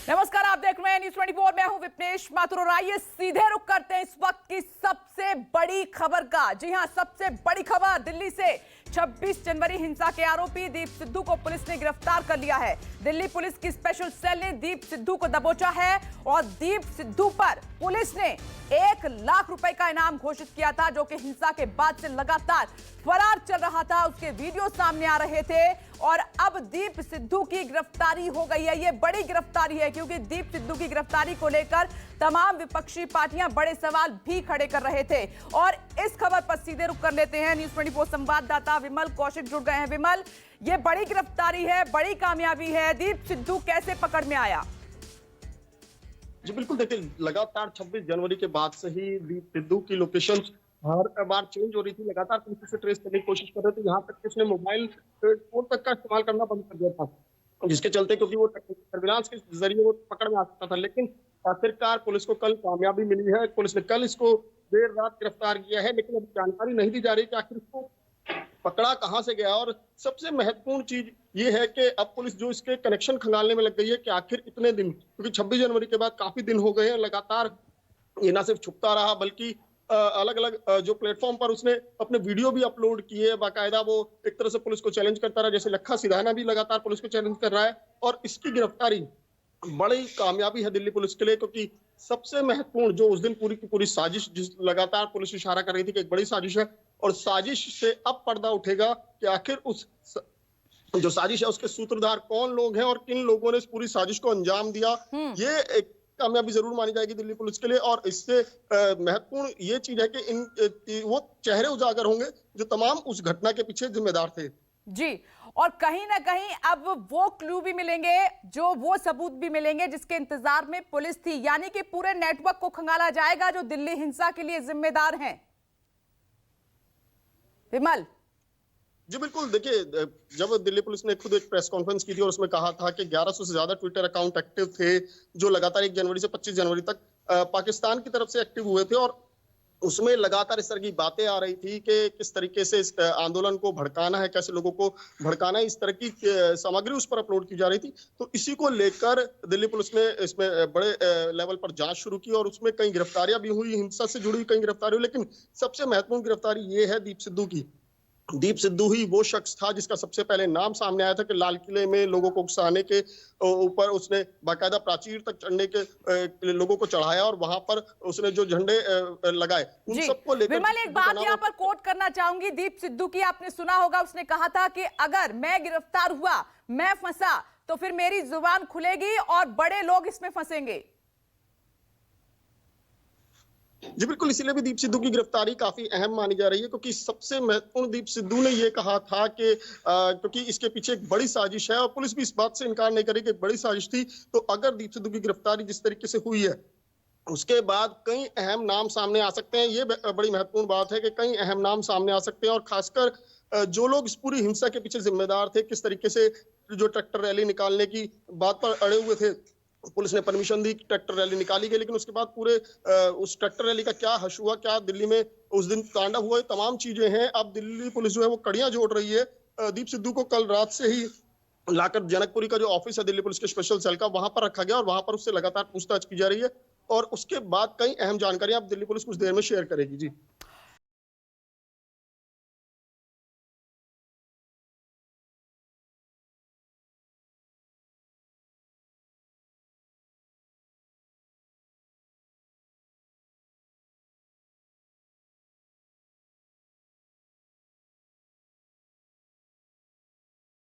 नमस्कार, आप देख रहे हैं न्यूज़ 24। मैं हूं विपनेश माथुर और आइए सीधे रुख करते हैं इस वक्त की सबसे बड़ी खबर का। जी हां, सबसे बड़ी खबर दिल्ली से 26 जनवरी हिंसा के आरोपी दीप सिद्धू को पुलिस ने गिरफ्तार कर लिया है। दिल्ली पुलिस की स्पेशल सेल ने दीप सिद्धू को दबोचा है और दीप सिद्धू पर पुलिस ने 1 लाख रुपए का इनाम घोषित किया था, जो कि हिंसा के बाद से लगातार फरार चल रहा था। उसके वीडियो सामने आ रहे थे और अब दीप सिद्धू की गिरफ्तारी हो गई है। ये बड़ी गिरफ्तारी है क्योंकि दीप सिद्धू की गिरफ्तारी को लेकर तमाम विपक्षी पार्टियां बड़े सवाल भी खड़े कर रहे थे। और इस खबर पर सीधे रुख कर लेते हैं। न्यूज़ 24 संवाददाता विमल कौशिक जुड़ गए हैं। विमल, ये बड़ी गिरफ्तारी है, बड़ी कामयाबी है। दीप सिद्धू कैसे पकड़ में आया? जी बिल्कुल, देखिए लगातार 26 जनवरी के बाद से ही दीप सिद्धू की लोकेशन हर बार चेंज हो रही थी। लगातार पुलिस से ट्रेस करने की कोशिश कर रहे थे, यहाँ तक कि उसने मोबाइल फोन तक का इस्तेमाल करना बंद कर दिया था, जिसके चलते क्योंकि वो सर्विलांस के जरिए वो पकड़ में आ सकता था। लेकिन आखिरकार पुलिस को कल कामयाबी मिली है। पुलिस ने कल इसको देर रात गिरफ्तार किया है, लेकिन अब जानकारी नहीं दी जा रही कि आखिर इसको पकड़ा कहां से गया। और सबसे महत्वपूर्ण चीज ये है कि अब पुलिस जो इसके कनेक्शन खंगालने में लग गई है कि आखिर इतने दिन, क्योंकि 26 जनवरी के बाद काफी दिन हो गए हैं, लगातार ये ना सिर्फ छुपता रहा बल्कि अलग अलग जो प्लेटफॉर्म पर उसने अपने वीडियो भी अपलोड किए। बाकायदा वो एक तरह से पुलिस को चैलेंज करता रहा, जैसे लखा सिधाना भी लगातार पुलिस को चैलेंज कर रहा है। और इसकी गिरफ्तारी बड़ी कामयाबी है दिल्ली पुलिस के लिए, क्योंकि सबसे महत्वपूर्ण जो उस दिन पूरी की पूरी साजिश, जिस लगातार पुलिस इशारा कर रही थी कि एक बड़ी साजिश है, और साजिश से अब पर्दा उठेगा कि आखिर उस जो साजिश है उसके सूत्रधार कौन लोग हैं और किन लोगों ने इस पूरी साजिश को अंजाम दिया। ये एक कामयाबी जरूर मानी जाएगी दिल्ली पुलिस के लिए। और इससे महत्वपूर्ण ये चीज है कि वो चेहरे उजागर होंगे जो तमाम उस घटना के पीछे जिम्मेदार थे। जी, और कहीं ना कहीं अब वो क्लू भी मिलेंगे, जो वो सबूत भी मिलेंगे जिसके इंतजार में पुलिस थी। यानी कि पूरे नेटवर्क को खंगाला जाएगा जो दिल्ली हिंसा के लिए जिम्मेदार हैं। विमल जी बिल्कुल, देखिए जब दिल्ली पुलिस ने खुद एक प्रेस कॉन्फ्रेंस की थी और उसमें कहा था कि 1100 से ज्यादा ट्विटर अकाउंट एक्टिव थे, जो लगातार 1 जनवरी से 25 जनवरी तक पाकिस्तान की तरफ से एक्टिव हुए थे। और उसमें लगातार इस तरह की बातें आ रही थी कि किस तरीके से इस आंदोलन को भड़काना है, कैसे लोगों को भड़काना है, इस तरह की सामग्री उस पर अपलोड की जा रही थी। तो इसी को लेकर दिल्ली पुलिस ने इसमें बड़े लेवल पर जांच शुरू की और उसमें कई गिरफ्तारियां भी हुई, हिंसा से जुड़ी कई गिरफ्तारी हुई। लेकिन सबसे महत्वपूर्ण गिरफ्तारी ये है दीप सिद्धू की। दीप सिद्धू ही वो शख्स था जिसका सबसे पहले नाम सामने आया था कि लाल किले में लोगों को उकसाने के ऊपर उसने बाकायदा प्राचीर तक चढ़ने के लोगों को चढ़ाया और वहां पर उसने जो झंडे लगाए उन सबको लेकर। विमल, एक बात यहां पर कोट करना चाहूंगी दीप सिद्धू की। आपने सुना होगा, उसने कहा था कि अगर मैं गिरफ्तार हुआ, मैं फंसा, तो फिर मेरी जुबान खुलेगी और बड़े लोग इसमें फंसेंगे। जी बिल्कुल, इसीलिए भी दीप सिद्धू की गिरफ्तारी काफी अहम मानी जा रही है, क्योंकि सबसे महत्वपूर्ण दीप सिद्धू ने यह कहा था कि क्योंकि इसके पीछे एक बड़ी साजिश है और पुलिस भी इस बात से इनकार नहीं करी कि बड़ी साजिश थी। तो अगर दीप सिद्धू की गिरफ्तारी जिस तरीके से हुई है, उसके बाद कई अहम नाम सामने आ सकते हैं। ये बड़ी महत्वपूर्ण बात है कि कई अहम नाम सामने आ सकते हैं। और खासकर जो लोग इस पूरी हिंसा के पीछे जिम्मेदार थे, किस तरीके से जो ट्रैक्टर रैली निकालने की बात पर अड़े हुए थे, पुलिस ने परमिशन दी, ट्रैक्टर रैली निकाली गई, लेकिन उसके बाद पूरे उस ट्रैक्टर रैली का क्या हश हुआ, क्या दिल्ली में उस दिन तांडव हुआ, तमाम चीजें हैं। अब दिल्ली पुलिस जो है वो कड़ियां जोड़ रही है। दीप सिद्धू को कल रात से ही लाकर जनकपुरी का जो ऑफिस है दिल्ली पुलिस के स्पेशल सेल का, वहां पर रखा गया और वहां पर उससे लगातार पूछताछ की जा रही है। और उसके बाद कई अहम जानकारियां अब दिल्ली पुलिस कुछ देर में शेयर करेगी। जी